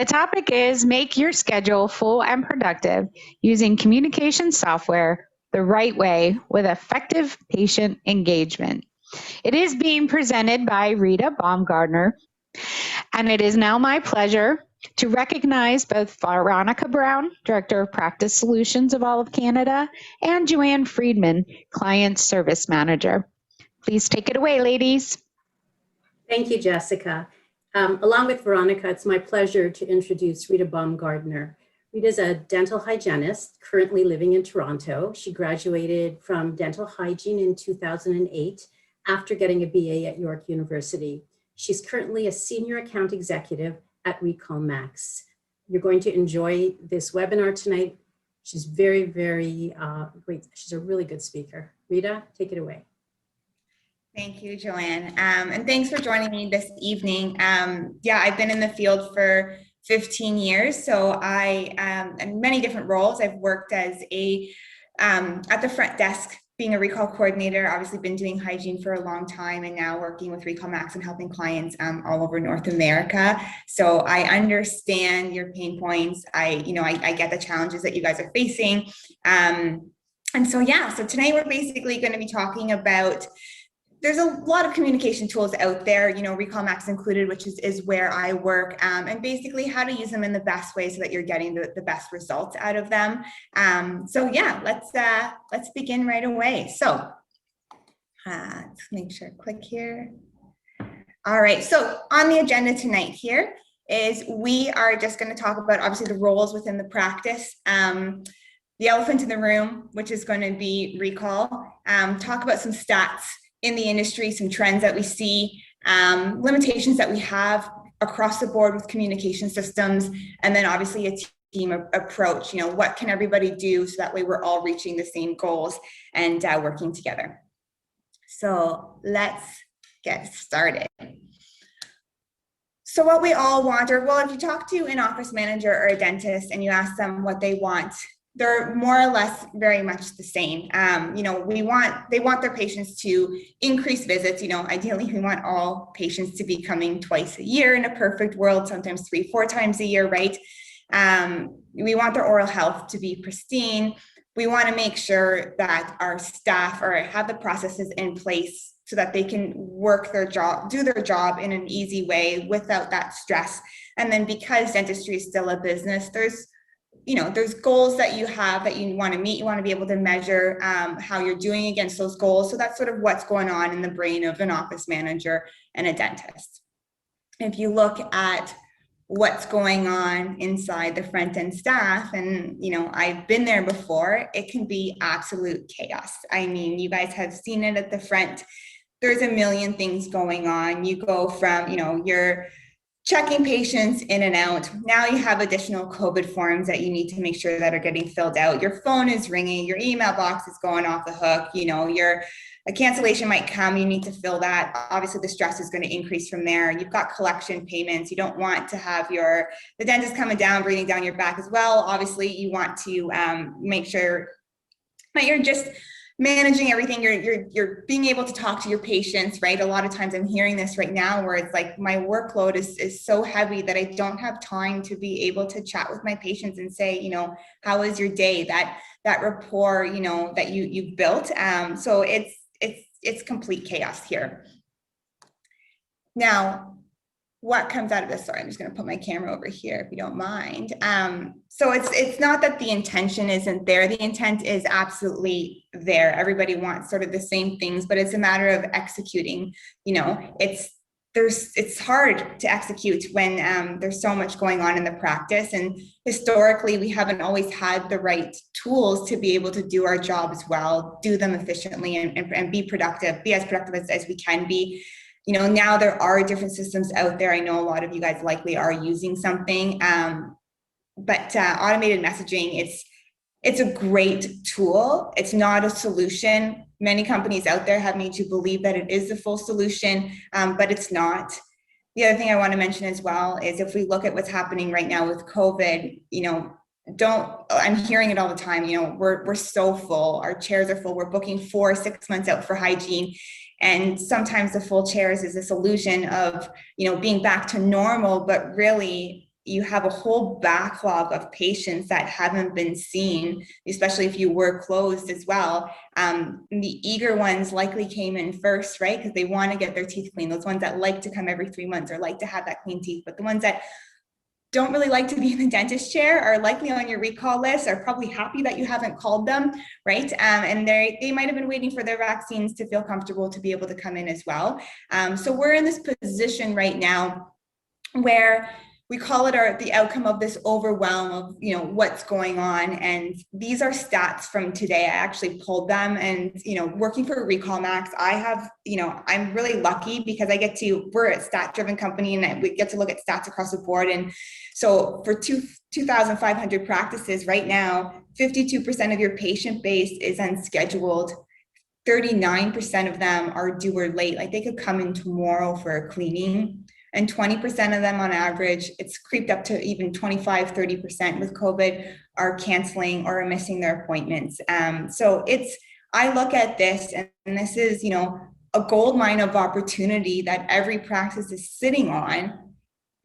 The topic is make your schedule full and productive using communication software the right way with effective patient engagement. It is being presented by Rita Baumgardner, and it is now my pleasure to recognize both Veronica Brown, Director of Practice Solutions of all of Canada, and Joanne Friedman, Client Service Manager. Please take it away, ladies. Thank you, Jessica. Along with Veronica, it's my pleasure to introduce Rita Baumgardner. Rita is a dental hygienist currently living in Toronto. She graduated from dental hygiene in 2008 after getting a BA at York University. She's currently a senior account executive at Recall Max. You're going to enjoy this webinar tonight. She's very, very great. She's a really good speaker. Rita, take it away. Thank you, Joanne. And thanks for joining me this evening. Yeah, I've been in the field for 15 years. So in many different roles. I've worked as at the front desk, being a recall coordinator, obviously been doing hygiene for a long time, and now working with Recall Max and helping clients all over North America. So I understand your pain points. I get the challenges that you guys are facing. And so, yeah, so today we're basically going to be talking about, there's a lot of communication tools out there, Recall Max included, which is where I work, and basically how to use them in the best way so that you're getting the best results out of them. So yeah, let's begin right away. So let's make sure, click here. All right, so on the agenda tonight here is we are just going to talk about obviously the roles within the practice, the elephant in the room, which is going to be recall, talk about some stats in the industry, some trends that we see, limitations that we have across the board with communication systems, and then obviously a team approach. What can everybody do so that way we're all reaching the same goals and working together. So let's get started. So what we all want, or well, if you talk to an office manager or a dentist and you ask them what they want, they're more or less very much the same. They want their patients to increase visits. Ideally we want all patients to be coming twice a year in a perfect world, sometimes 3-4 times a year, right? We want their oral health to be pristine. We want to make sure that our staff have the processes in place so that they can work their job, do their job in an easy way without that stress. And then because dentistry is still a business, there's goals that you have that you want to meet. You want to be able to measure how you're doing against those goals. So that's sort of what's going on in the brain of an office manager and a dentist. If you look at what's going on inside the front end staff, and I've been there before, it can be absolute chaos. I mean, you guys have seen it at the front. There's a million things going on. You go from, you're checking patients in and out. Now you have additional COVID forms that you need to make sure that are getting filled out. Your phone is ringing, your email box is going off the hook, a cancellation might come, you need to fill that. Obviously the stress is going to increase from there. You've got collection payments. You don't want to have the dentist coming down, breathing down your back as well. Obviously you want to make sure that you're just managing everything. You're being able to talk to your patients, right? A lot of times I'm hearing this right now where it's like my workload is so heavy that I don't have time to be able to chat with my patients and say, how was your day? That rapport, that you've built. So it's complete chaos here. Now, what comes out of this? Sorry, I'm just going to put my camera over here if you don't mind. So it's not that the intention isn't there. The intent is absolutely there. Everybody wants sort of the same things, but it's a matter of executing. It's hard to execute when there's so much going on in the practice. And historically, we haven't always had the right tools to be able to do our jobs well, do them efficiently, and be productive, be as productive as we can be. Now there are different systems out there. I know a lot of you guys likely are using something, but automated messaging, it's a great tool. It's not a solution. Many companies out there have made you believe that it is the full solution, but it's not. The other thing I want to mention as well is if we look at what's happening right now with COVID, I'm hearing it all the time, we're so full, our chairs are full, we're booking 4-6 months out for hygiene. And sometimes the full chairs is this illusion of, being back to normal, but really you have a whole backlog of patients that haven't been seen, especially if you were closed as well. The eager ones likely came in first, right? Because they want to get their teeth cleaned. Those ones that like to come every 3 months or like to have that clean teeth, but the ones that don't really like to be in the dentist chair are likely on your recall list, are probably happy that you haven't called them, right? And they might have been waiting for their vaccines to feel comfortable to be able to come in as well. So we're in this position right now where we call it the outcome of this overwhelm of, you know, what's going on. And these are stats from today. I actually pulled them, and, you know, working for Recall Max, I have, you know, I'm really lucky because we're a stat driven company, and we get to look at stats across the board. And so for 2,500 practices right now, 52% of your patient base is unscheduled. 39% of them are due or late. Like, they could come in tomorrow for a cleaning. And 20% of them on average, it's creeped up to even 25, 30% with COVID, are canceling or are missing their appointments. So I look at this, and this is, you know, a gold mine of opportunity that every practice is sitting on,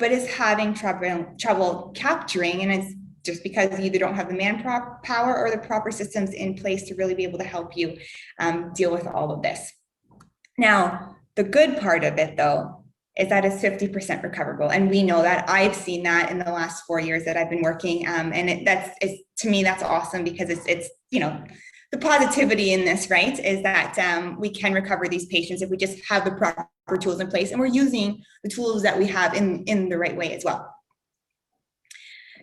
but is having trouble capturing. And it's just because you either don't have the manpower or the proper systems in place to really be able to help you deal with all of this. Now, the good part of it, though, is that it's 50% recoverable. And we know that. I've seen that in the last 4 years that I've been working. And to me, that's awesome, because it's, you know, the positivity in this, right, is that we can recover these patients if we just have the proper tools in place, and we're using the tools that we have in the right way as well.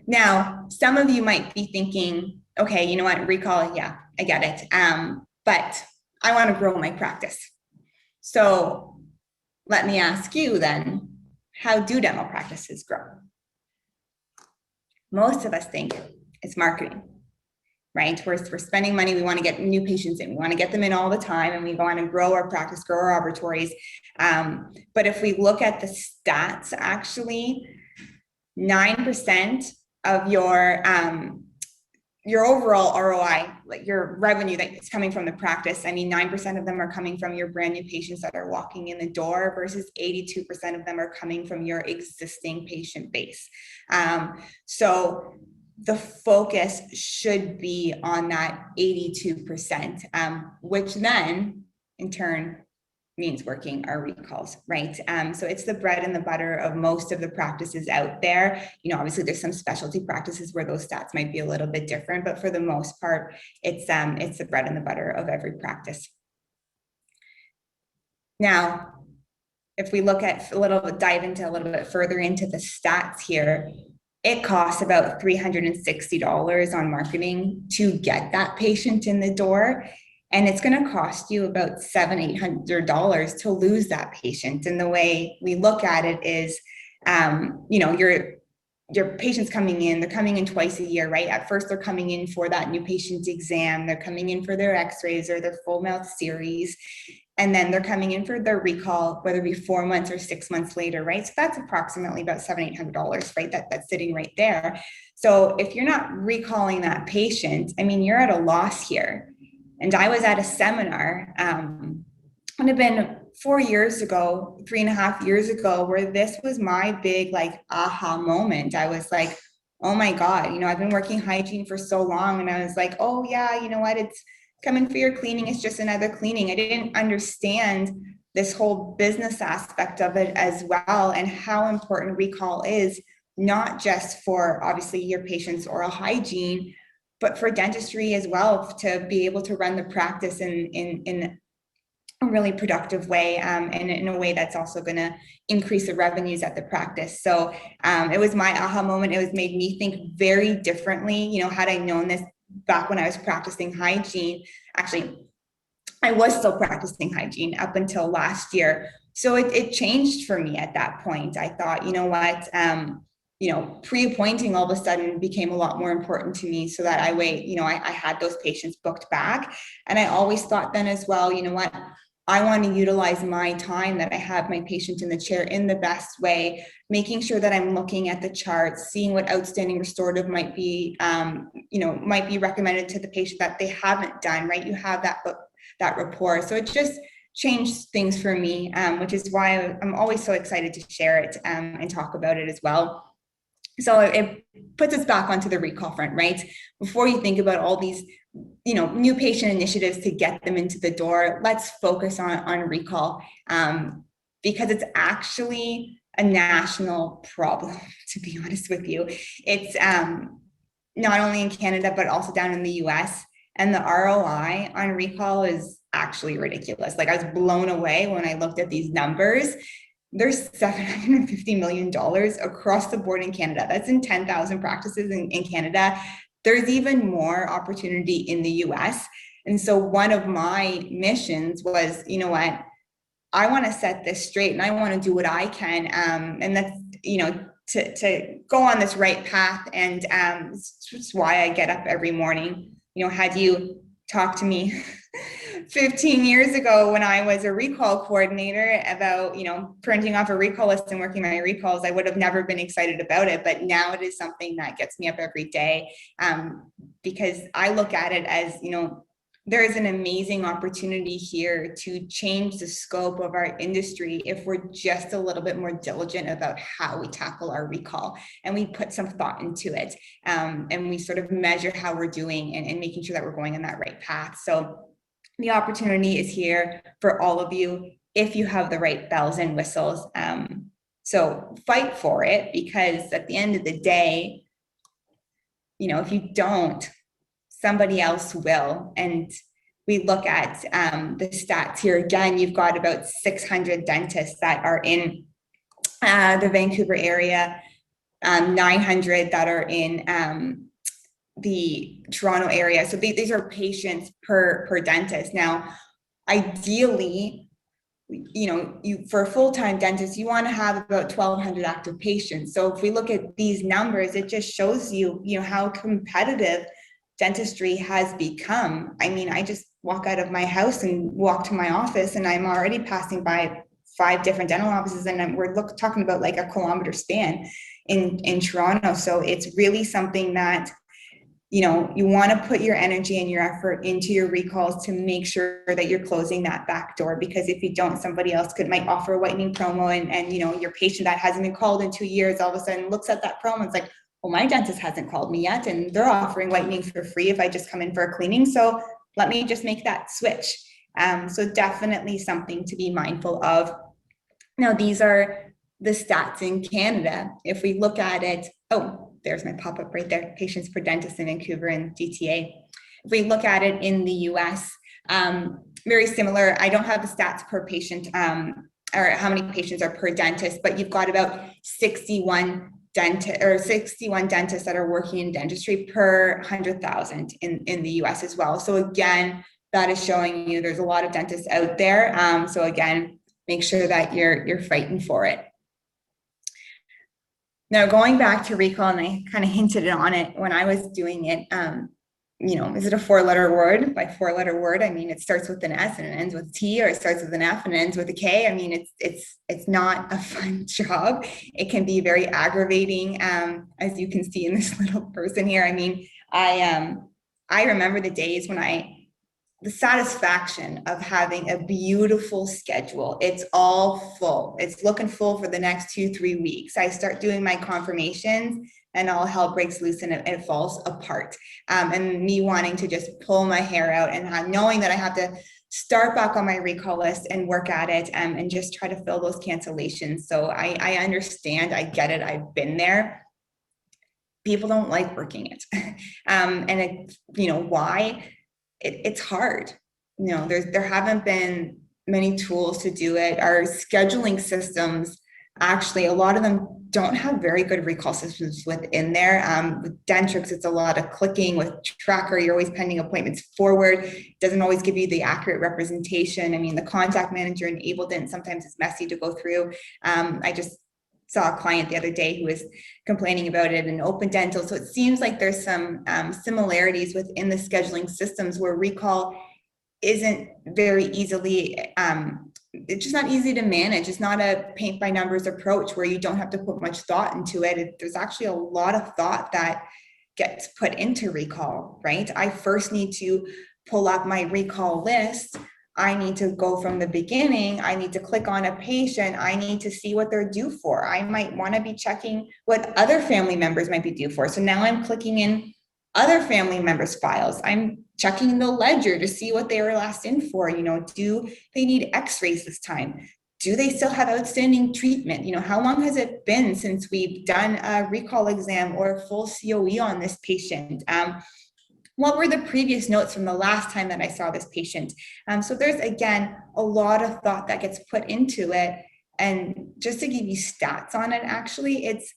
Now, some of you might be thinking, okay, you know what, recall, yeah, I get it. But I want to grow my practice. So let me ask you then, how do dental practices grow? Most of us think it's marketing, right? We're spending money, we want to get new patients in, we want to get them in all the time, and we want to grow our practice, grow our laboratories. But if we look at the stats, actually, 9% of your overall ROI, like your revenue that's coming from the practice, I mean, 9% of them are coming from your brand new patients that are walking in the door, versus 82% of them are coming from your existing patient base. So the focus should be on that 82%, which then in turn means working our recalls, right? So it's the bread and the butter of most of the practices out there. You know, obviously there's some specialty practices where those stats might be a little bit different, but for the most part, it's the bread and the butter of every practice. Now, if we look at dive into a little bit further into the stats here, it costs about $360 on marketing to get that patient in the door. And it's going to cost you about $700-800 to lose that patient. And the way we look at it is, you know, your patients coming in, they're coming in twice a year, right? At first, they're coming in for that new patient exam. They're coming in for their x-rays or their full mouth series. And then they're coming in for their recall, whether it be 4 months or 6 months later, right? So that's approximately about $700-800, right? That's sitting right there. So if you're not recalling that patient, I mean, you're at a loss here. And I was at a seminar, would have been 4 years ago, 3.5 years ago, where this was my big like aha moment. I was like, oh my God, you know, I've been working hygiene for so long. And I was like, oh yeah, you know what? It's coming for your cleaning. It's just another cleaning. I didn't understand this whole business aspect of it as well, and how important recall is, not just for obviously your patient's oral hygiene, but for dentistry as well, to be able to run the practice in a really productive way, and in a way that's also going to increase the revenues at the practice. So it was my aha moment. It was made me think very differently. You know, had I known this back when I was practicing hygiene, actually, I was still practicing hygiene up until last year. So it changed for me at that point. I thought, you know what, you know, pre-appointing all of a sudden became a lot more important to me, so that I had those patients booked back. And I always thought then as well, you know what, I want to utilize my time that I have my patient in the chair in the best way, making sure that I'm looking at the charts, seeing what outstanding restorative might be, might be recommended to the patient that they haven't done, right? You have that rapport. So it just changed things for me, which is why I'm always so excited to share it and talk about it as well. So it puts us back onto the recall front, right? Before you think about all these, new patient initiatives to get them into the door, let's focus on recall, because it's actually a national problem, to be honest with you. It's not only in Canada, but also down in the US. And the ROI on recall is actually ridiculous. Like, I was blown away when I looked at these numbers. There's $750 million across the board in Canada. That's in 10,000 practices in Canada. There's even more opportunity in the US. And so one of my missions was, you know what, I want to set this straight and I want to do what I can. And that's, to go on this right path. And it's why I get up every morning. Had you talked to me 15 years ago when I was a recall coordinator about, printing off a recall list and working my recalls, I would have never been excited about it. But now it is something that gets me up every day, because I look at it as, there is an amazing opportunity here to change the scope of our industry if we're just a little bit more diligent about how we tackle our recall and we put some thought into it, and we sort of measure how we're doing and making sure that we're going in that right path. So the opportunity is here for all of you if you have the right bells and whistles. So fight for it, because at the end of the day, if you don't, somebody else will. And we look at the stats here. Again, you've got about 600 dentists that are in the Vancouver area, 900 that are in the Toronto area. So these are patients per dentist. Now, ideally, for a full-time dentist, you want to have about 1,200 active patients. So if we look at these numbers, it just shows you, how competitive dentistry has become. I mean, I just walk out of my house and walk to my office and I'm already passing by 5 different dental offices, and we're talking about like a kilometer span in Toronto. So it's really something that, you want to put your energy and your effort into your recalls to make sure that you're closing that back door, because if you don't, somebody else might offer a whitening promo, and your patient that hasn't been called in 2 years all of a sudden looks at that promo and it's like, well, my dentist hasn't called me yet and they're offering whitening for free if I just come in for a cleaning. So let me just make that switch. So definitely something to be mindful of. Now, these are the stats in Canada. If we look at it, there's my pop-up right there, patients per dentist in Vancouver and GTA. If we look at it in the US, very similar. I don't have the stats per patient, or how many patients are per dentist, but you've got about 61 dentists that are working in dentistry per 100,000 in the US as well. So again, that is showing you there's a lot of dentists out there. So again, make sure that you're fighting for it. Now, going back to recall, and I kind of hinted on it when I was doing it, is it a 4-letter word? By 4-letter word, I mean, it starts with an S and it ends with T, or it starts with an F and ends with a K. I mean, it's not a fun job. It can be very aggravating, as you can see in this little person here. I mean, I remember the days when the satisfaction of having a beautiful schedule. It's all full. It's looking full for the next 2-3 weeks. I start doing my confirmations and all hell breaks loose and it falls apart. And me wanting to just pull my hair out and knowing that I have to start back on my recall list and work at it, and just try to fill those cancellations. So I understand, I get it, I've been there. People don't like working it. And it, why? It's hard. There haven't been many tools to do it. Our scheduling systems, actually, a lot of them don't have very good recall systems within there. With Dentrix, it's a lot of clicking. With Tracker, you're always pending appointments forward. It doesn't always give you the accurate representation. I mean, the contact manager in AbleDent sometimes is messy to go through. I just saw a client the other day who was complaining about it in Open Dental. So it seems like there's some similarities within the scheduling systems where recall isn't very easily, it's just not easy to manage. It's not a paint by numbers approach where you don't have to put much thought into it. There's actually a lot of thought that gets put into recall, right? I first need to pull up my recall list, I need to go from the beginning. I need to click on a patient. I need to see what they're due for. I might want to be checking what other family members might be due for. So now I'm clicking in other family members' files. I'm checking the ledger to see what they were last in for. Do they need x-rays this time? Do they still have outstanding treatment? How long has it been since we've done a recall exam or a full COE on this patient? What were the previous notes from the last time that I saw this patient? So there's, again, a lot of thought that gets put into it. And just to give you stats on it, actually, it's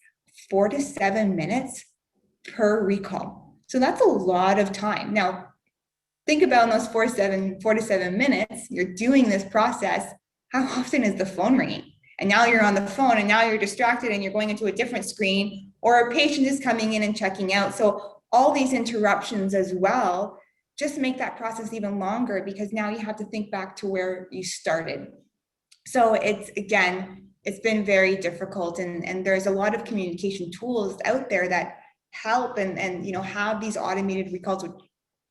4 to 7 minutes per recall. So that's a lot of time. Now, think about in those 4 to 7 minutes, you're doing this process. How often is the phone ringing? And now you're on the phone and now you're distracted and you're going into a different screen, or a patient is coming in and checking out. So all these interruptions as well just make that process even longer, because now you have to think back to where you started. So it's been very difficult, and there's a lot of communication tools out there that help and have these automated recalls, which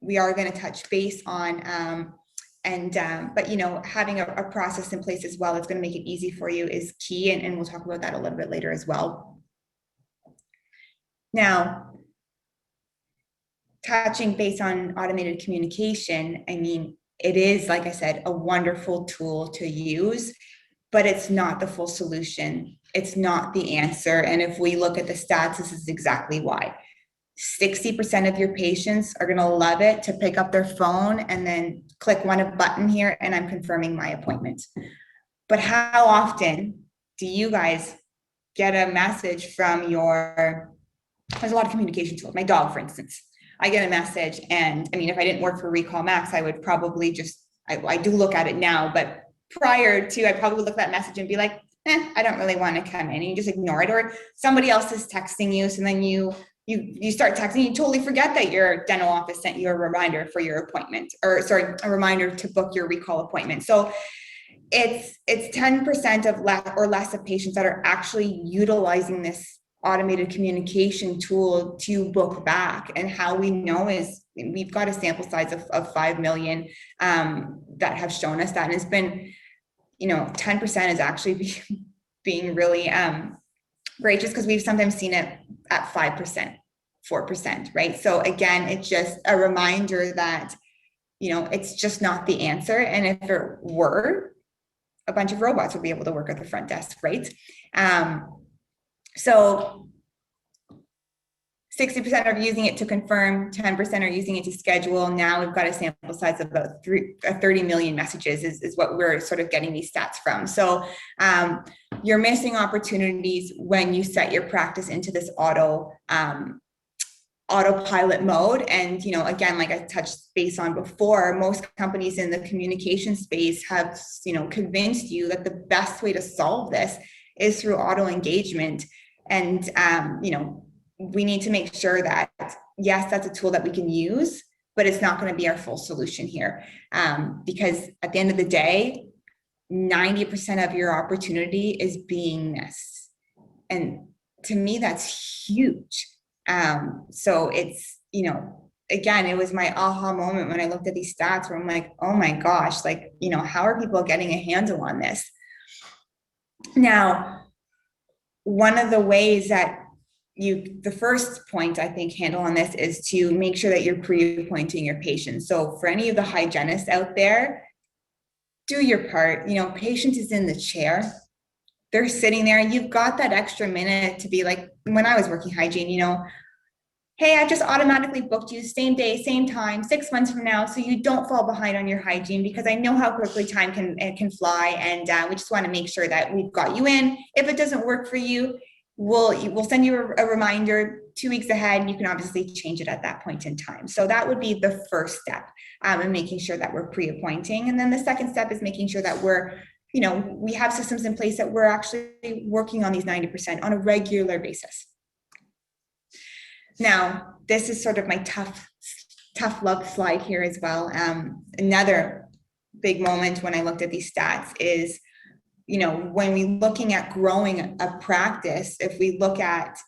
we are going to touch base on. But having a process in place as well that's going to make it easy for you is key, and we'll talk about that a little bit later as well. Now, touching base on automated communication, it is, like I said, a wonderful tool to use, but it's not the full solution. It's not the answer. And if we look at the stats, this is exactly why. 60% of your patients are going to love it to pick up their phone and then click one button here and I'm confirming my appointment. But how often do you guys get a message from there's a lot of communication tools. My dog, for instance, I get a message, and if I didn't work for Recall Max, I would probably I do look at it now, but prior to, I probably would look at that message and be like, I don't really want to come in, and you just ignore it. Or somebody else is texting you, so then you start texting, you totally forget that your dental office sent you a reminder for your appointment, a reminder to book your recall appointment. So it's 10% of less of patients that are actually utilizing this automated communication tool to book back. And how we know is we've got a sample size of 5 million that have shown us that. And it's been, 10% is actually being really great, just because we've sometimes seen it at 5%, 4%, right? So again, it's just a reminder that, it's just not the answer. And if it were, a bunch of robots would be able to work at the front desk, right? So 60% are using it to confirm, 10% are using it to schedule. Now we've got a sample size of about 30 million messages is what we're sort of getting these stats from. So you're missing opportunities when you set your practice into this autopilot mode. And, again, like I touched base on before, most companies in the communication space have, convinced you that the best way to solve this is through auto engagement. And, we need to make sure that, yes, that's a tool that we can use, but it's not going to be our full solution here. Because at the end of the day, 90% of your opportunity is being missed. And to me, that's huge. So it's, again, it was my aha moment when I looked at these stats where I'm like, oh my gosh, how are people getting a handle on this? Now, one of the ways that the first point I think handle on this is to make sure that you're pre-appointing your patients. So for any of the hygienists out there, do your part. Patient is in the chair. They're sitting there, and you've got that extra minute to be like, when I was working hygiene, hey, I just automatically booked you same day, same time, 6 months from now, so you don't fall behind on your hygiene, because I know how quickly time can fly, and we just want to make sure that we've got you in. If it doesn't work for you, we'll send you a reminder 2 weeks ahead, and you can obviously change it at that point in time. So that would be the first step in making sure that we're pre-appointing. And then the second step is making sure that we have systems in place that we're actually working on these 90% on a regular basis. Now, this is sort of my tough love slide here as well. Another big moment when I looked at these stats is, when we're looking at growing a practice, if we look at,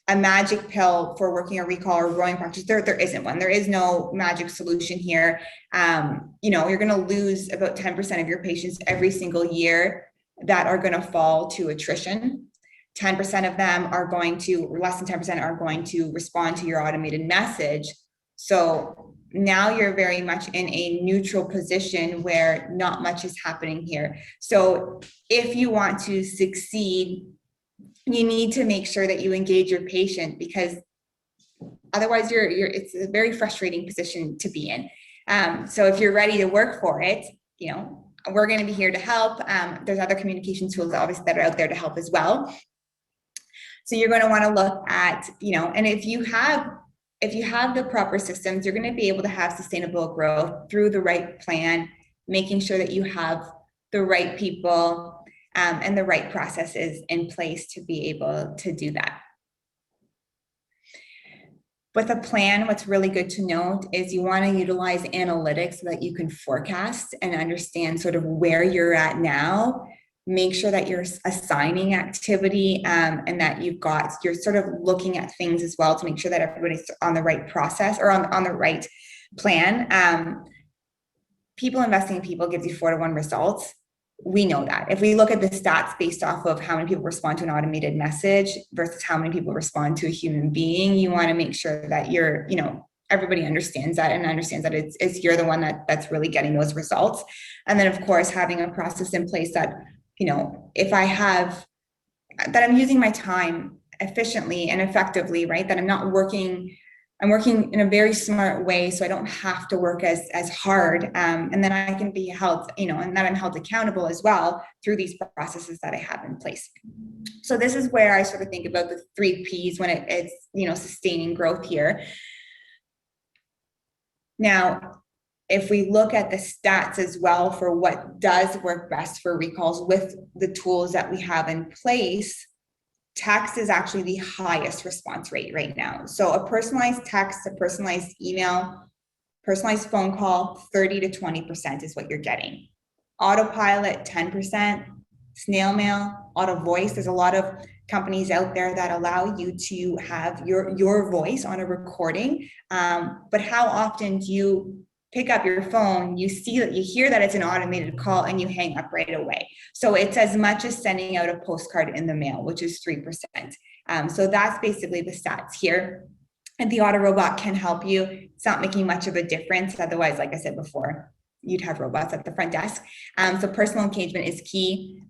a magic pill for working a recall or growing practice. There isn't one. There is no magic solution here. You're going to lose about 10% of your patients every single year that are going to fall to attrition. 10% of them are going to, or less than 10% are going to respond to your automated message. So now you're very much in a neutral position where not much is happening here. So if you want to succeed, you need to make sure that you engage your patient, because otherwise it's a very frustrating position to be in. So if you're ready to work for it, we're going to be here to help. There's other communication tools obviously that are out there to help as well. So you're going to want to look at, and if you have the proper systems, you're going to be able to have sustainable growth through the right plan, making sure that you have the right people and the right processes in place to be able to do that. With a plan, what's really good to note is you want to utilize analytics so that you can forecast and understand sort of where you're at now. Make sure that you're assigning activity and that you're sort of looking at things as well to make sure that everybody's on the right process or on the right plan. People investing in people gives you 4-to-1 results. We know that. If we look at the stats based off of how many people respond to an automated message versus how many people respond to a human being, you want to make sure that everybody understands that and understands that it's you're the one that's really getting those results. And then of course, having a process in place that, if I'm using my time efficiently and effectively, right? That I'm working in a very smart way, so I don't have to work as hard, and then I can be held, and that I'm held accountable as well through these processes that I have in place. So this is where I sort of think about the 3 Ps when it's sustaining growth here. Now, if we look at the stats as well for what does work best for recalls with the tools that we have in place, text is actually the highest response rate right now. So a personalized text, a personalized email, personalized phone call, 30 to 20% is what you're getting. Autopilot, 10%, snail mail, auto voice. There's a lot of companies out there that allow you to have your voice on a recording. But how often do you pick up your phone, you hear that it's an automated call and you hang up right away? So it's as much as sending out a postcard in the mail, which is 3%. So that's basically the stats here. And the auto robot can help you. It's not making much of a difference. Otherwise, like I said before, you'd have robots at the front desk. So personal engagement is key.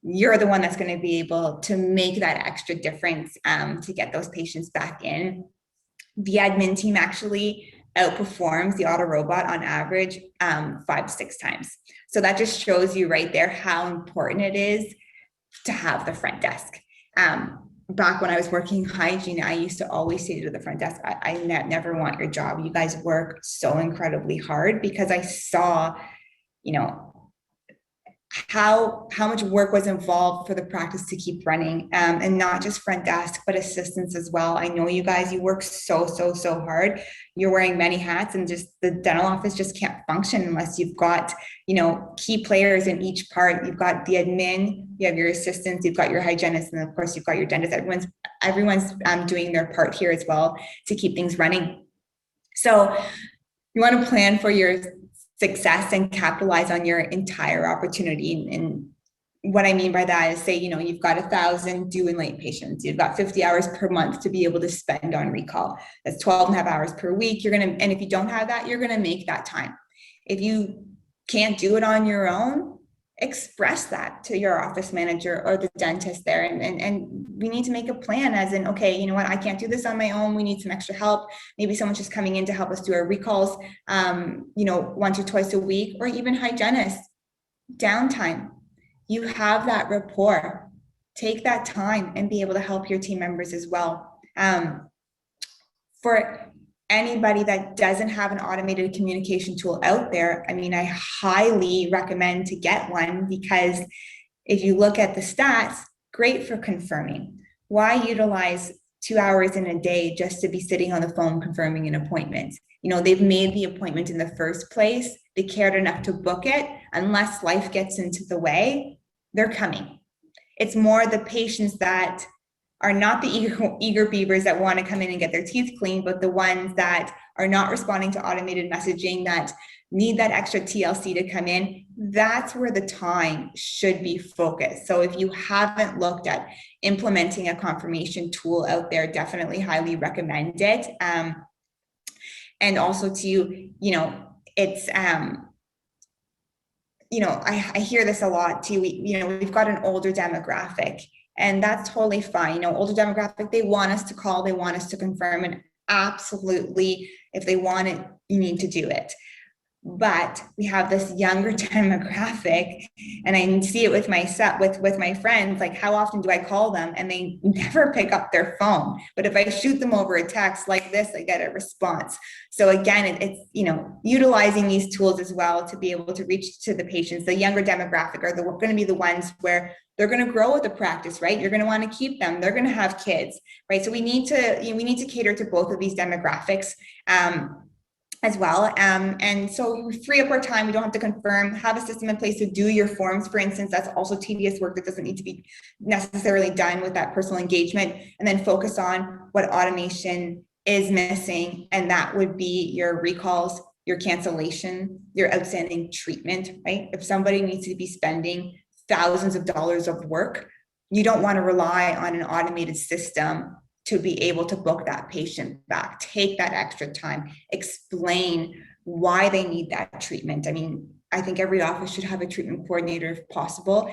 You're the one that's going to be able to make that extra difference to get those patients back in. The admin team actually outperforms the auto robot on average 5 to 6 times. So that just shows you right there how important it is to have the front desk. Back when I was working hygiene, I used to always say to the front desk, I never want your job. You guys work so incredibly hard, because I saw, how much work was involved for the practice to keep running, and not just front desk, but assistants as well. I know you guys, you work so hard. You're wearing many hats, and just the dental office just can't function unless you've got, key players in each part. You've got the admin, you have your assistants, you've got your hygienist, and of course you've got your dentist. Everyone's doing their part here as well to keep things running. So you want to plan for your success and capitalize on your entire opportunity. And what I mean by that is, say, you've got 1,000 due and late patients. You've got 50 hours per month to be able to spend on recall. That's 12.5 hours per week. And if you don't have that, you're going to make that time. If you can't do it on your own, express that to your office manager or the dentist there. And we need to make a plan, as in, okay, you know what, I can't do this on my own. We need some extra help. Maybe someone's just coming in to help us do our recalls, 1 to twice a week, or even hygienists. Downtime. You have that rapport. Take that time and be able to help your team members as well. For anybody that doesn't have an automated communication tool out there, I highly recommend to get one, because if you look at the stats, great for confirming. Why utilize 2 hours in a day just to be sitting on the phone confirming an appointment? They've made the appointment in the first place. They cared enough to book it. Unless life gets into the way, they're coming. It's more the patients that are not the eager beavers that want to come in and get their teeth cleaned, but the ones that are not responding to automated messaging, that need that extra TLC to come in, that's where the time should be focused. So if you haven't looked at implementing a confirmation tool out there, definitely highly recommend it. And also to, it's, I hear this a lot too. We've got an older demographic, and that's totally fine. Older demographic, they want us to call, they want us to confirm, and absolutely, if they want it, you need to do it. But we have this younger demographic, and I see it with my friends. Like, how often do I call them and they never pick up their phone? But if I shoot them over a text like this, I get a response. So again, it's utilizing these tools as well to be able to reach to the patients. The younger demographic are going to be the ones where they're going to grow with the practice, right? You're going to want to keep them. They're going to have kids, right? So we need to cater to both of these demographics. As well. And so we free up our time. We don't have to confirm, have a system in place to do your forms. For instance, that's also tedious work that doesn't need to be necessarily done with that personal engagement, and then focus on what automation is missing. And that would be your recalls, your cancellation, your outstanding treatment, right? If somebody needs to be spending thousands of dollars of work, you don't want to rely on an automated system to be able to book that patient back. Take that extra time, explain why they need that treatment. I mean, I think every office should have a treatment coordinator if possible,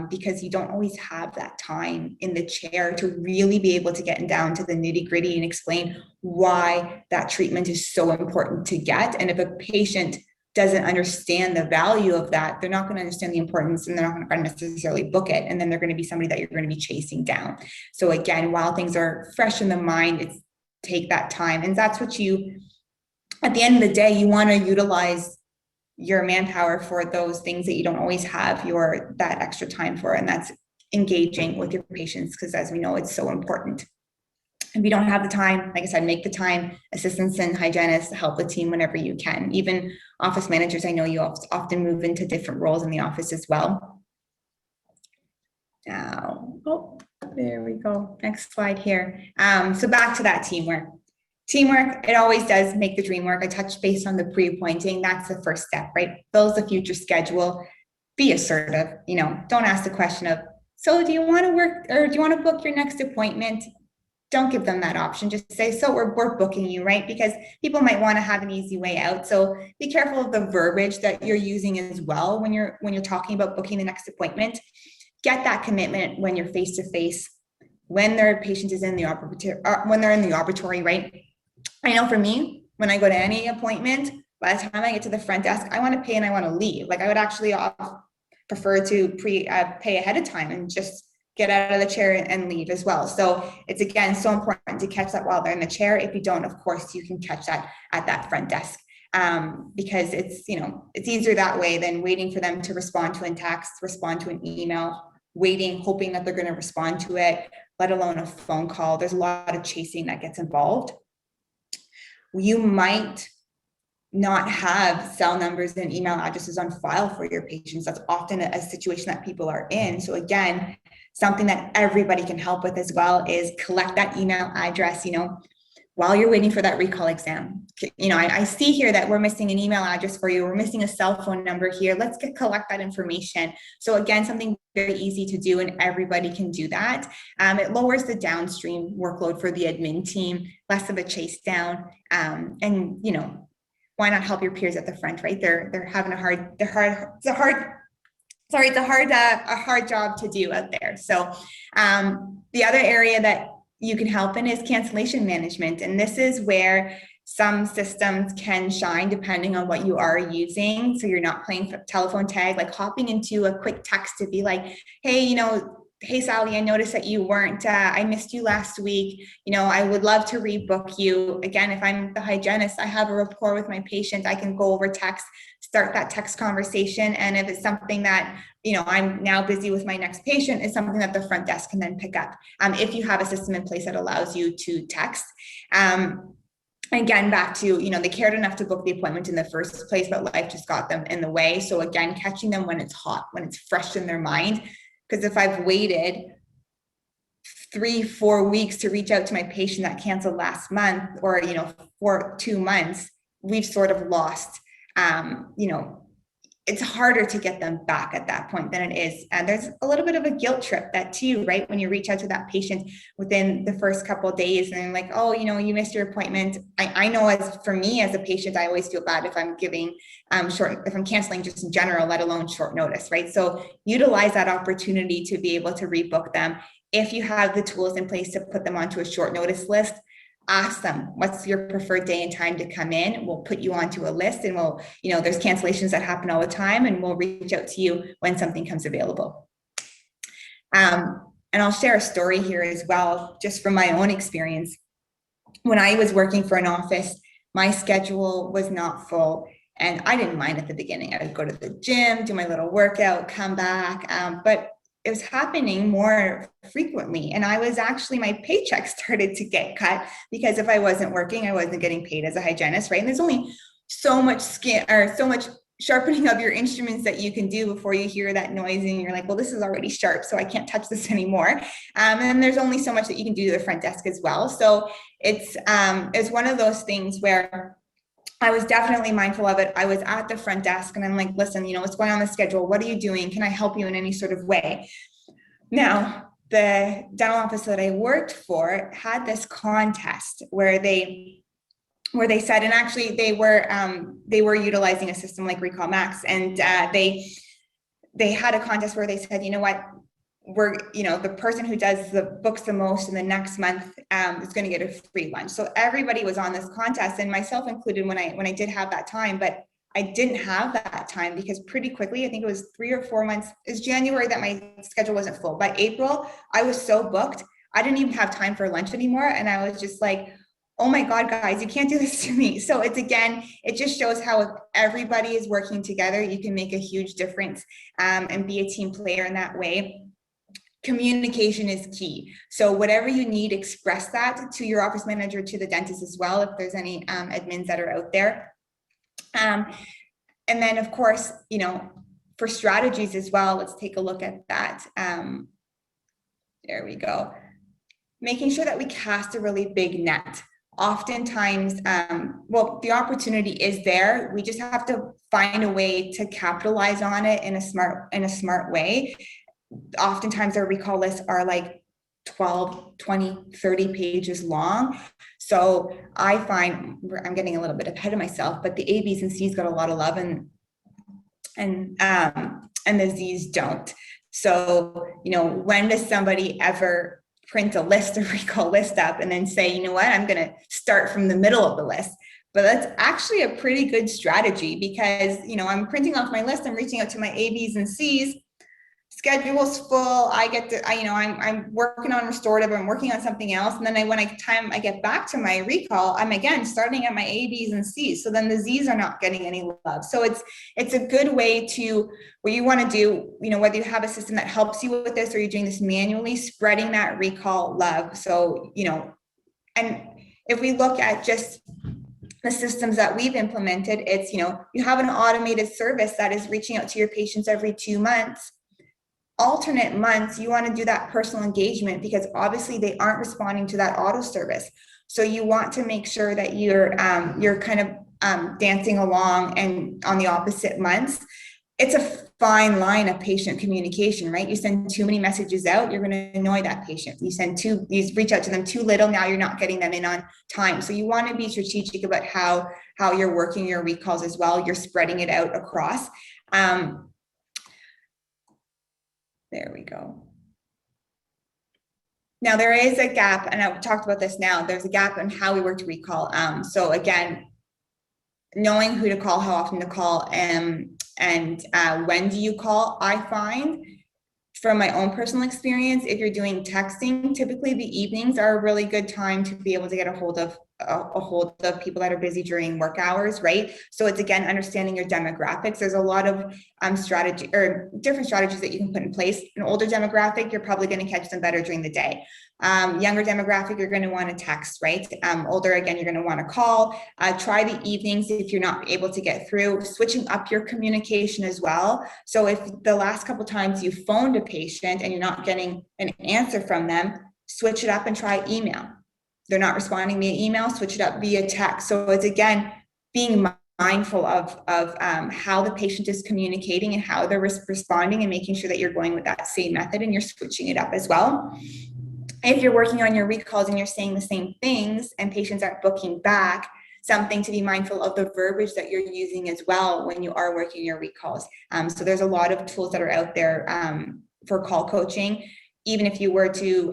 because you don't always have that time in the chair to really be able to get down to the nitty gritty and explain why that treatment is so important to get. And if a patient doesn't understand the value of that, they're not going to understand the importance, and they're not going to necessarily book it. And then they're going to be somebody that you're going to be chasing down. So again, while things are fresh in the mind, it's take that time. And that's what at the end of the day, you want to utilize your manpower for those things that you don't always have that extra time for. And that's engaging with your patients, because as we know, it's so important. If you don't have the time, like I said, make the time. Assistants and hygienists, help the team whenever you can. Even office managers, I know you often move into different roles in the office as well. Now, there we go. Next slide here. So back to that teamwork. Teamwork, it always does make the dream work. I touched base on the pre-appointing. That's the first step, right? Build the future schedule. Be assertive. Don't ask the question of, so do you want to work, or do you want to book your next appointment? Don't give them that option. Just say, so we're booking you, right? Because people might want to have an easy way out. So be careful of the verbiage that you're using as well when you're talking about booking the next appointment. Get that commitment when you're face to face, when their patient is in the when they're in the operatory, right? I know for me, when I go to any appointment, by the time I get to the front desk, I want to pay and I want to leave. Like, I would actually prefer to pay ahead of time and just get out of the chair and leave as well. So it's, again, so important to catch that while they're in the chair. If you don't, of course, you can catch that at that front desk, because it's easier that way than waiting for them to respond to a text, respond to an email, waiting, hoping that they're going to respond to it, let alone a phone call. There's a lot of chasing that gets involved. You might not have cell numbers and email addresses on file for your patients. That's often a situation that people are in. So again, something that everybody can help with as well is collect that email address, while you're waiting for that recall exam. I see here that we're missing an email address for you. We're missing a cell phone number here. Let's collect that information. So again, something very easy to do, and everybody can do that. It lowers the downstream workload for the admin team, less of a chase down. And why not help your peers at the front, right? They're having it's a hard job to do out there. So the other area that you can help in is cancellation management. And this is where some systems can shine depending on what you are using. So you're not playing telephone tag, like hopping into a quick text to be like, hey, hey, Sally, I noticed that you weren't, I missed you last week. I would love to rebook you. Again, if I'm the hygienist, I have a rapport with my patient. I can go over text, start that text conversation. And if it's something that, I'm now busy with my next patient, it's something that the front desk can then pick up. If you have a system in place that allows you to text. Again, back to, they cared enough to book the appointment in the first place, but life just got them in the way. So again, catching them when it's hot, when it's fresh in their mind. Because if I've waited 3-4 weeks to reach out to my patient that canceled last month, or, for 2 months, we've sort of lost, it's harder to get them back at that point than it is. And there's a little bit of a guilt trip that too, right? When you reach out to that patient within the first couple of days and like, oh, you missed your appointment. I know for me as a patient, I always feel bad if I'm giving if I'm canceling just in general, let alone short notice, right? So utilize that opportunity to be able to rebook them. If you have the tools in place to put them onto a short notice list, ask them, what's your preferred day and time to come in? We'll put you onto a list, and we'll, there's cancellations that happen all the time, and we'll reach out to you when something comes available. And I'll share a story here as well, just from my own experience. When I was working for an office, my schedule was not full, and I didn't mind at the beginning. I would go to the gym, do my little workout, come back, but it was happening more frequently. And I was actually, my paycheck started to get cut, because if I wasn't working, I wasn't getting paid as a hygienist, right? And there's only so much so much sharpening of your instruments that you can do before you hear that noise and you're like, well, this is already sharp, so I can't touch this anymore. And there's only so much that you can do to the front desk as well. So it's one of those things where I was definitely mindful of it. I was at the front desk and I'm like, listen, what's going on the schedule? What are you doing? Can I help you in any sort of way? Now, the dental office that I worked for had this contest where they said, and actually they were utilizing a system like Recall Max, and they had a contest where they said, you know what, the person who does the books the most in the next month is going to get a free lunch. So everybody was on this contest, and myself included when I did have that time, but I didn't have that time because pretty quickly, I think it was 3 or 4 months, it was January that my schedule wasn't full. By April, I was so booked, I didn't even have time for lunch anymore. And I was just like, oh my God, guys, you can't do this to me. So it just shows how if everybody is working together, you can make a huge difference and be a team player in that way. Communication is key. So whatever you need, express that to your office manager, to the dentist as well, if there's any admins that are out there. And then of course, for strategies as well, let's take a look at that. There we go. Making sure that we cast a really big net. Oftentimes, the opportunity is there. We just have to find a way to capitalize on it in a smart way. Oftentimes our recall lists are like 12, 20, 30 pages long. So I find I'm getting a little bit ahead of myself, but the A, B's, and C's got a lot of love, and the Z's don't. So, when does somebody ever print a list or recall list up and then say, you know what, I'm going to start from the middle of the list? But that's actually a pretty good strategy, because, I'm printing off my list, I'm reaching out to my A, B's, and C's. Schedule's full. I'm working on restorative, I'm working on something else. And then when I get back to my recall, I'm again starting at my A, B's, and C's. So then the Z's are not getting any love. So it's a good way to, what you want to do, whether you have a system that helps you with this or you're doing this manually, spreading that recall love. So, and if we look at just the systems that we've implemented, it's, you have an automated service that is reaching out to your patients every 2 months. Alternate months, you want to do that personal engagement, because obviously they aren't responding to that auto service. So you want to make sure that you're kind of dancing along and on the opposite months. It's a fine line of patient communication, right? You send too many messages out, you're going to annoy that patient. You reach out to them too little, now you're not getting them in on time. So you want to be strategic about how you're working your recalls as well. You're spreading it out across. There we go. Now there is a gap, and I've talked about this now, there's a gap in how we work to recall. So again, knowing who to call, how often to call, and when do you call. I find from my own personal experience, if you're doing texting, typically the evenings are a really good time to be able to get a hold of people that are busy during work hours, right? So it's again understanding your demographics. There's a lot of strategy or different strategies that you can put in place. An older demographic, you're probably going to catch them better during the day. Younger demographic, you're going to want to text, right? Older, again, you're going to want to call. Try the evenings if you're not able to get through. Switching up your communication as well. So if the last couple times you phoned a patient and you're not getting an answer from them, switch it up and try email. They're not responding via email, switch it up via text. So it's, again, being mindful of how the patient is communicating and how they're responding, and making sure that you're going with that same method and you're switching it up as well. If you're working on your recalls and you're saying the same things and patients aren't booking back, something to be mindful of the verbiage that you're using as well when you are working your recalls. So there's a lot of tools that are out there for call coaching. Even if you were to,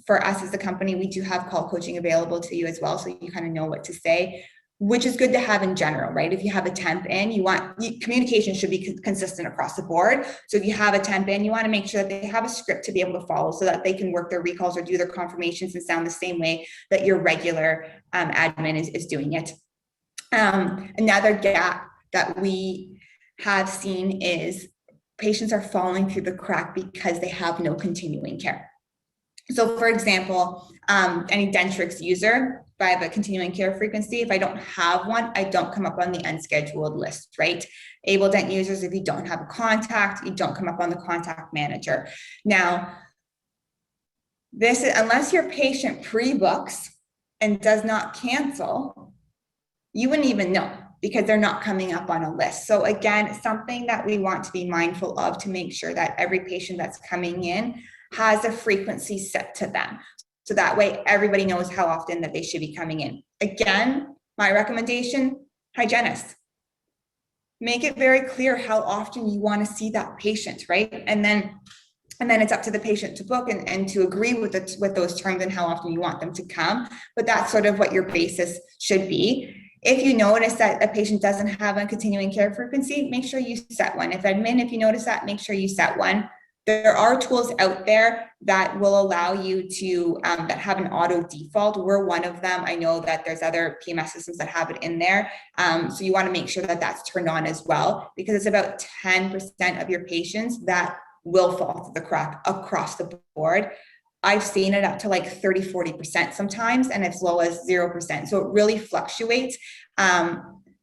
for us as a company, we do have call coaching available to you as well. So you kind of know what to say, which is good to have in general, right? If you have a temp in, communication should be consistent across the board. So if you have a temp in, you want to make sure that they have a script to be able to follow so that they can work their recalls or do their confirmations and sound the same way that your regular admin is doing it. Another gap that we have seen is patients are falling through the crack because they have no continuing care. So for example, any Dentrix user, if I have a continuing care frequency, if I don't have one, I don't come up on the unscheduled list, right? Able Dent users, if you don't have a contact, you don't come up on the contact manager. Now, this is, unless your patient pre-books and does not cancel, you wouldn't even know, because they're not coming up on a list. So again, something that we want to be mindful of to make sure that every patient that's coming in has a frequency set to them. So that way everybody knows how often that they should be coming in. Again, my recommendation, hygienist. Make it very clear how often you want to see that patient, right? And then it's up to the patient to book and to agree with those terms and how often you want them to come. But that's sort of what your basis should be. If you notice that a patient doesn't have a continuing care frequency, make sure you set one. If you notice that, make sure you set one. There are tools out there that will allow you to, that have an auto default. We're one of them. I know that there's other PMS systems that have it in there. So you want to make sure that that's turned on as well, because it's about 10% of your patients that will fall through the crack across the board. I've seen it up to like 30, 40% sometimes, and as low as 0%. So it really fluctuates.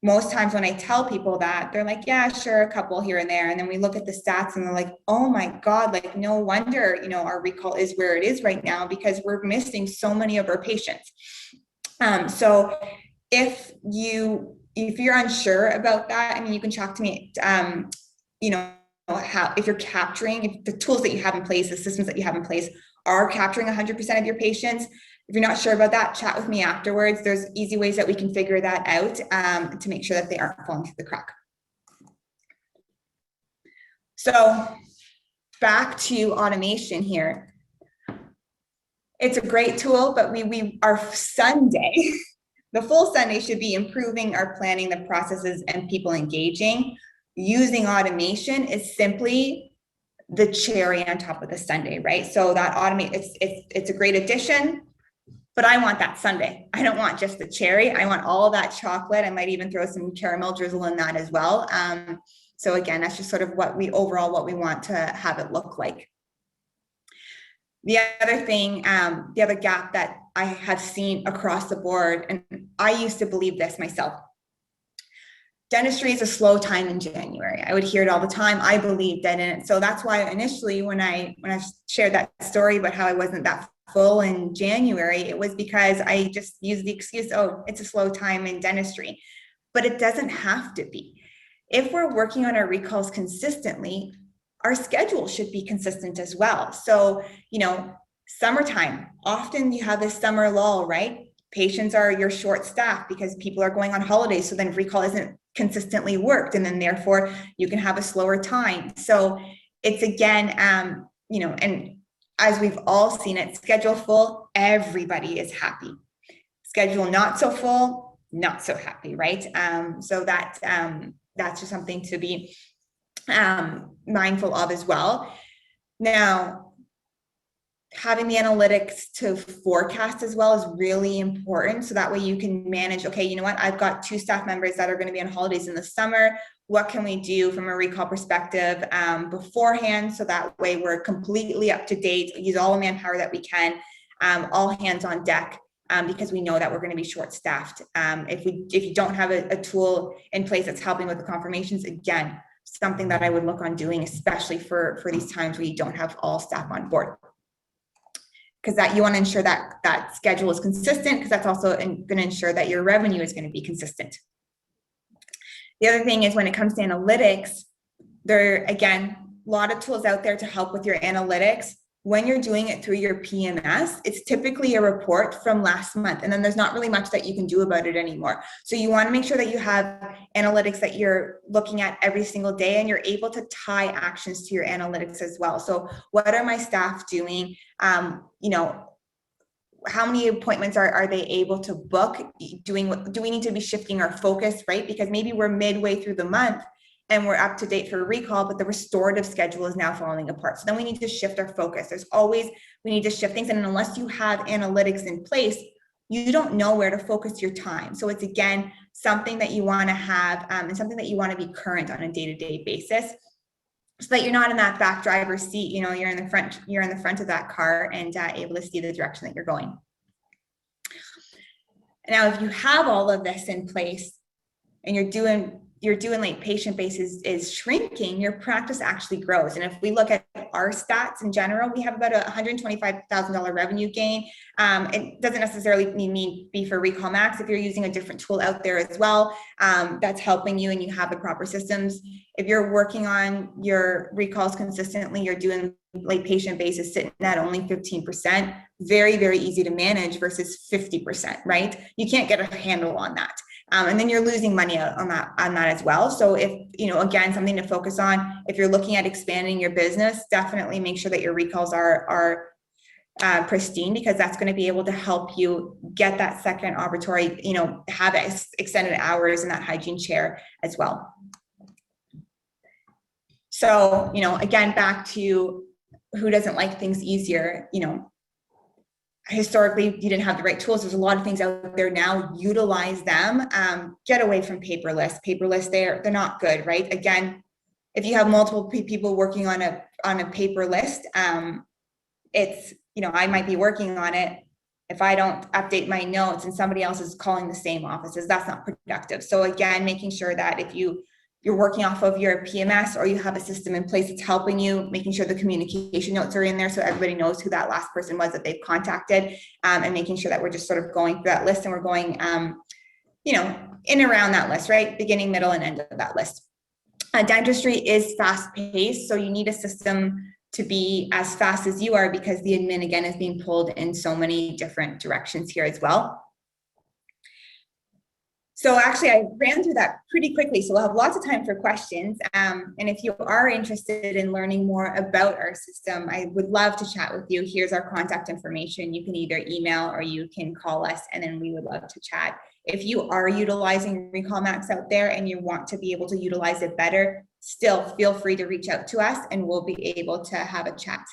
Most times when I tell people that, they're like, yeah, sure, a couple here and there. And then we look at the stats and they're like, oh my God, like no wonder, our recall is where it is right now, because we're missing so many of our patients. So if you're unsure about that, I mean, you can talk to me, if you're capturing, if the tools that you have in place, the systems that you have in place are capturing 100% of your patients. If you're not sure about that, chat with me afterwards. There's easy ways that we can figure that out to make sure that they aren't falling through the crack. So back to automation here. It's a great tool, but our Sunday, the full Sunday should be improving our planning, the processes, and people engaging. Using automation is simply the cherry on top of the sundae, right? So that it's a great addition, but I want that sundae. I don't want just the cherry. I want all that chocolate. I might even throw some caramel drizzle in that as well. So again, that's just sort of what we want to have it look like. The other thing, the other gap that I have seen across the board, and I used to believe this myself, dentistry is a slow time in January. I would hear it all the time. I believed it. And so that's why initially when I shared that story about how I wasn't that full in January, it was because I just used the excuse, oh, it's a slow time in dentistry. But it doesn't have to be. If we're working on our recalls consistently, our schedule should be consistent as well. So, summertime, often you have this summer lull, right? Patients you're short staffed because people are going on holidays. So then recall isn't consistently worked, and then therefore you can have a slower time. So it's again, and as we've all seen it, schedule full, everybody is happy. Schedule not so full, not so happy, right? So that's just something to be mindful of as well. Now, having the analytics to forecast as well is really important. So that way you can manage, okay, you know what, I've got 2 staff members that are going to be on holidays in the summer. What can we do from a recall perspective beforehand? So that way we're completely up to date, use all the manpower that we can, all hands on deck, because we know that we're going to be short staffed. If you don't have a tool in place that's helping with the confirmations, again, something that I would look on doing, especially for these times where you don't have all staff on board. because that you want to ensure that that schedule is consistent, because that's also going to ensure that your revenue is going to be consistent. The other thing is when it comes to analytics, there, again, a lot of tools out there to help with your analytics. When you're doing it through your PMS, it's typically a report from last month, and then there's not really much that you can do about it anymore. So you want to make sure that you have analytics that you're looking at every single day, and you're able to tie actions to your analytics as well. So what are my staff doing? You know, how many appointments are they able to book? Do we need to be shifting our focus, right? Because maybe we're midway through the month and we're up to date for recall, but the restorative schedule is now falling apart. So then we need to shift our focus. We need to shift things. And unless you have analytics in place, you don't know where to focus your time. So it's, again, something that you want to have and something that you want to be current on a day-to-day basis, so that you're not in that back driver's seat. You know, you're in the front of that car and able to see the direction that you're going. Now, if you have all of this in place and you're doing like patient base is shrinking, your practice actually grows. And if we look at our stats in general, we have about a $125,000 revenue gain. It doesn't necessarily be for Recall Max. If you're using a different tool out there as well, that's helping you and you have the proper systems. If you're working on your recalls consistently, you're doing like patient base is sitting at only 15%, very, very easy to manage versus 50%, right? You can't get a handle on that. And then you're losing money on that as well. So if, you know, again, something to focus on, if you're looking at expanding your business, definitely make sure that your recalls are pristine, because that's going to be able to help you get that second operatory, you know, have extended hours in that hygiene chair as well. So, you know, again, back to who doesn't like things easier, you know, historically you didn't have the right tools. There's a lot of things out there now. Utilize them. Get away from paperless. They're not good, right? Again, if you have multiple people working on a paper list, it's, you know, I might be working on it. If I don't update my notes and somebody else is calling the same offices, that's not productive. So again, making sure that if you're working off of your PMS or you have a system in place that's helping you, making sure the communication notes are in there so everybody knows who that last person was that they've contacted, and making sure that we're just sort of going through that list and we're going, you know, in and around that list, right? Beginning, middle, and end of that list. Dentistry is fast paced, so you need a system to be as fast as you are, because the admin, again, is being pulled in so many different directions here as well. So actually, I ran through that pretty quickly, so we'll have lots of time for questions. And if you are interested in learning more about our system, I would love to chat with you. Here's our contact information. You can either email or you can call us, and then we would love to chat. If you are utilizing Recall Max out there and you want to be able to utilize it better, still feel free to reach out to us and we'll be able to have a chat